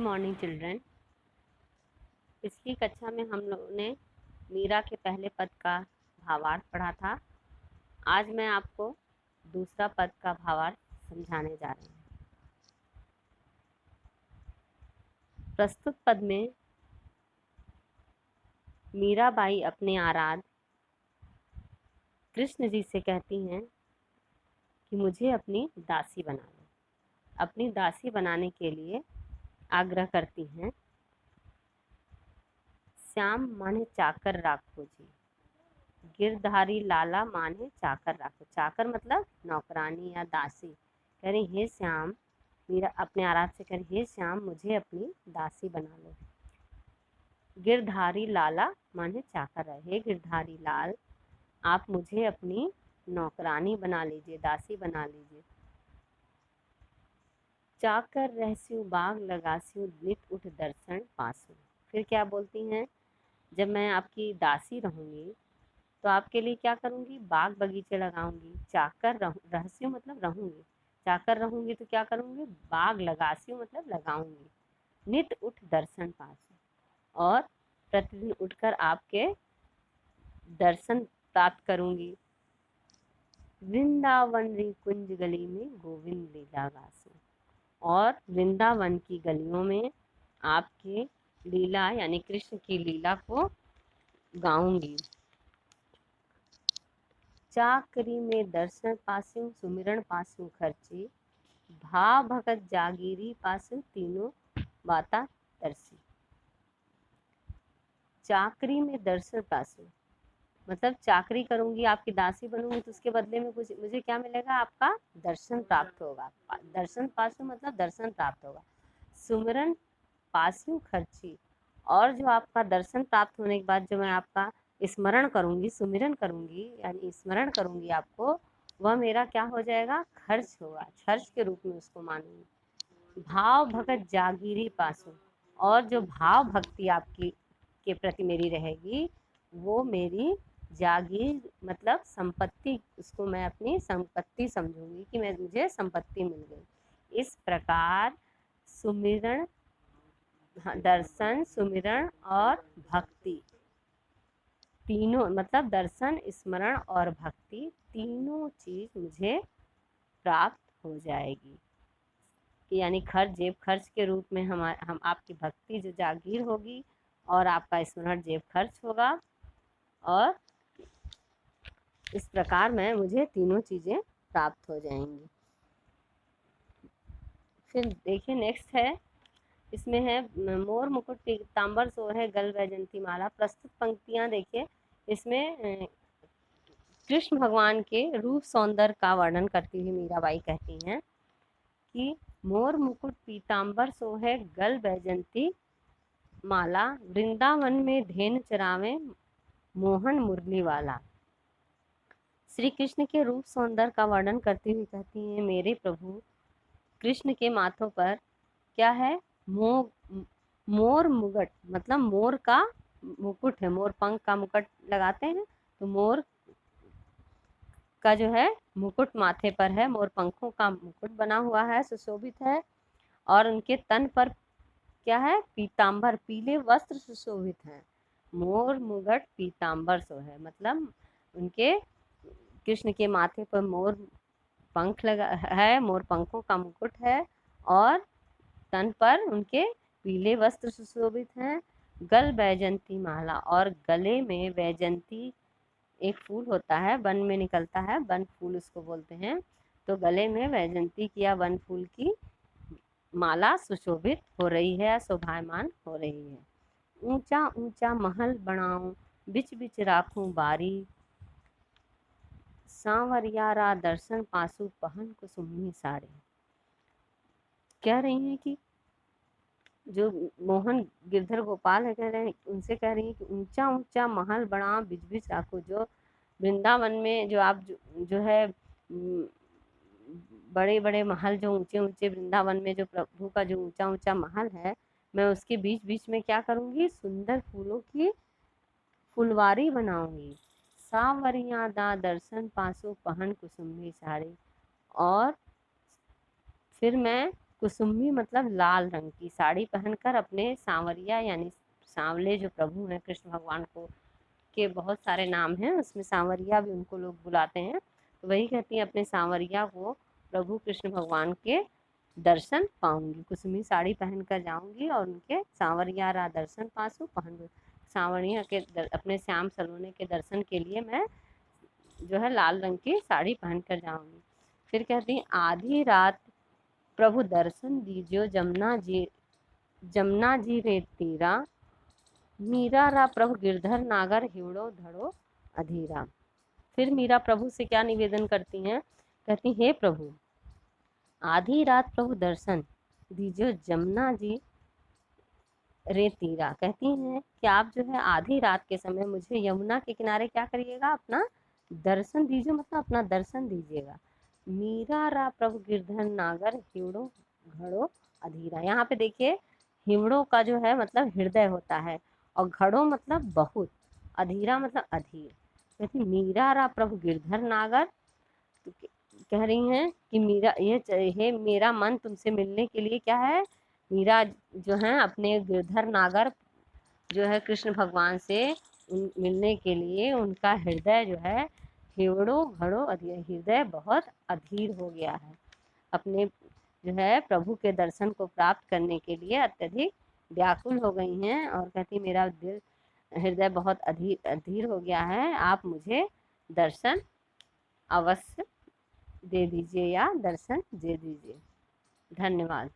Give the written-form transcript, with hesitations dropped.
Morning children. पिछली कक्षा में हम लोगों ने मीरा के पहले पद का भावार्थ पढ़ा था। आज मैं आपको दूसरा पद का भावार्थ समझाने जा रही हूँ। प्रस्तुत पद में मीराबाई अपने आराध्य कृष्ण जी से कहती हैं कि मुझे अपनी दासी बना लो। अपनी दासी बनाने के लिए आग्रह करती हैं। श्याम माने चाकर राखो जी, गिरधारी लाला माने चाकर राखो। चाकर मतलब नौकरानी या दासी। कह रही हे श्याम, मीरा अपने आराध्य से कह रही हे श्याम मुझे अपनी दासी बना लो। गिरधारी लाला माने चाकर है, हे गिरधारी लाल आप मुझे अपनी नौकरानी बना लीजिए, दासी बना लीजिए। चाकर रहस्यु बाग लगास्यु नित उठ दर्शन पासु। फिर क्या बोलती हैं, जब मैं आपकी दासी रहूंगी तो आपके लिए क्या करूंगी, बाग बगीचे लगाऊंगी। चाकर रहस्यु मतलब रहूंगी, चाकर रहूंगी तो क्या करूंगी, बाग लगास्यु मतलब लगाऊंगी। नित उठ दर्शन पासु, और प्रतिदिन उठकर आपके दर्शन प्राप्त करूंगी। वृंदावन री कुंज गली में गोविंद लीला गासु, और वृंदावन की गलियों में आपके लीला यानी कृष्ण की लीला को गाऊंगी। चाकरी में दर्शन पास्यु सुमिरन पास्यु खर्ची, भाव भगत जागीरी पास्यु तीनों बाता तरसी। चाकरी में दर्शन पास्यु मतलब चाकरी करूंगी, आपकी दासी बनूंगी तो उसके बदले में कुछ मुझे क्या मिलेगा, आपका दर्शन प्राप्त होगा। दर्शन पास्यु मतलब दर्शन प्राप्त होगा। सुमिरन पास्यु खर्ची, और जो आपका दर्शन प्राप्त होने के बाद जो मैं आपका स्मरण करूंगी, सुमिरन करूंगी यानी स्मरण करूंगी आपको, वह मेरा क्या हो जाएगा, खर्च होगा। खर्च के रूप में उसको मानूंगी। भाव भगत जागीरी पासु, और जो भाव भक्ति आपकी के प्रति मेरी रहेगी वो मेरी जागीर मतलब संपत्ति, उसको मैं अपनी संपत्ति समझूंगी कि मुझे संपत्ति मिल गई। इस प्रकार सुमिरन, दर्शन, सुमिरन और भक्ति तीनों मतलब दर्शन, स्मरण और भक्ति तीनों चीज मुझे प्राप्त हो जाएगी। यानी खर्च, जेब खर्च के रूप में हम आपकी भक्ति जो जागीर होगी, और आपका स्मरण जेब खर्च होगा, और इस प्रकार में मुझे तीनों चीजें प्राप्त हो जाएंगी। फिर देखिए नेक्स्ट है, इसमें है मोर मुकुट पीताम्बर सोर है गल वैजंती माला। प्रस्तुत पंक्तियां देखिए, इसमें कृष्ण भगवान के रूप सौंदर्य का वर्णन करती हुई मीराबाई कहती हैं कि मोर मुकुट पीताम्बर सोहे गल वैजंती माला, वृंदावन में धेनु चरावे मोहन मुरली वाला। श्री कृष्ण के रूप सौंदर्य का वर्णन करती हुई कहती हैं, मेरे प्रभु कृष्ण के माथों पर क्या है, मोर मुकुट मतलब मोर का मुकुट है। मोर पंख का मुकुट लगाते हैं, तो मोर का जो है मुकुट माथे पर है, मोर पंखों का मुकुट बना हुआ है, सुशोभित है। और उनके तन पर क्या है, पीताम्बर पीले वस्त्र सुशोभित हैं। मोर मुकुट पीताम्बर सो है मतलब उनके कृष्ण के माथे पर मोर पंख लगा है, मोर पंखों का मुकुट है, और तन पर उनके पीले वस्त्र सुशोभित हैं। गल वैजंती माला, और गले में वैजंती एक फूल होता है, वन में निकलता है, वन फूल उसको बोलते हैं। तो गले में वैजंती की या वन फूल की माला सुशोभित हो रही है, शोभायमान हो रही है। ऊंचा ऊंचा महल बनाऊं बिच बिच राखूं बारी, सांवरियारा दर्शन पासु पहन कुसुमनी साड़ी। कह रही हैं कि जो मोहन गिरधर गोपाल है, कह रहे हैं उनसे कह रही हैं कि ऊंचा ऊंचा महल बना बिच बिच राखो। जो वृंदावन में जो आप जो है बड़े बड़े महल, जो ऊंचे ऊंचे वृंदावन में जो प्रभु का जो ऊंचा ऊंचा महल है, मैं उसके बीच बीच में क्या करूंगी, सुंदर फूलों की फुलवारी बनाऊंगी। सावरिया दा दर्शन पासो पहन कुसुम्भी साड़ी, और फिर मैं कुसुमी मतलब लाल रंग की साड़ी पहनकर अपने सांवरिया यानी सांवले जो प्रभु हैं कृष्ण भगवान को के बहुत सारे नाम हैं, उसमें सांवरिया भी उनको लोग बुलाते हैं, तो वही कहती हैं अपने सांवरिया को प्रभु कृष्ण भगवान के दर्शन पाऊंगी, कुसुमी साड़ी पहन कर जाऊंगी और उनके सांवरिया रा दर्शन पासू पहन सांवरिया के अपने श्याम सलोने के दर्शन के लिए मैं जो है लाल रंग की साड़ी पहन कर जाऊंगी। फिर कहती हैं आधी रात प्रभु दर्शन दीजियो जमुना जी रे तीरा, मीरा रा प्रभु गिरधर नागर हिवड़ो धड़ो अधीरा। फिर मीरा प्रभु से क्या निवेदन करती हैं, कहती हे प्रभु आधी रात प्रभु दर्शन दीजिए जमुना जी रे तीरा, कहती हैं कि आप जो है आधी रात के समय मुझे यमुना के किनारे क्या करिएगा, अपना दर्शन दीजिए, मतलब अपना दर्शन दीजिएगा। मीरा रा प्रभु गिरधर नागर हिवड़ो घड़ो अधीरा, यहाँ पे देखिए हिवड़ो का जो है मतलब हृदय होता है और घड़ो मतलब बहुत, अधीरा मतलब अधीर। कहती मीरा रा प्रभु गिरधर नागर, तो कह रही हैं कि मीरा ये मेरा मन तुमसे मिलने के लिए क्या है, मीरा जो है अपने गिरधर नागर जो है कृष्ण भगवान से मिलने के लिए उनका हृदय जो है हिवड़ो घड़ो अधीर, हृदय बहुत अधीर हो गया है, अपने जो है प्रभु के दर्शन को प्राप्त करने के लिए अत्यधिक व्याकुल हो गई हैं और कहती मेरा दिल हृदय बहुत अधीर अधीर हो गया है, आप मुझे दर्शन अवश्य दे दीजिए या दर्शन दे दीजिए। धन्यवाद।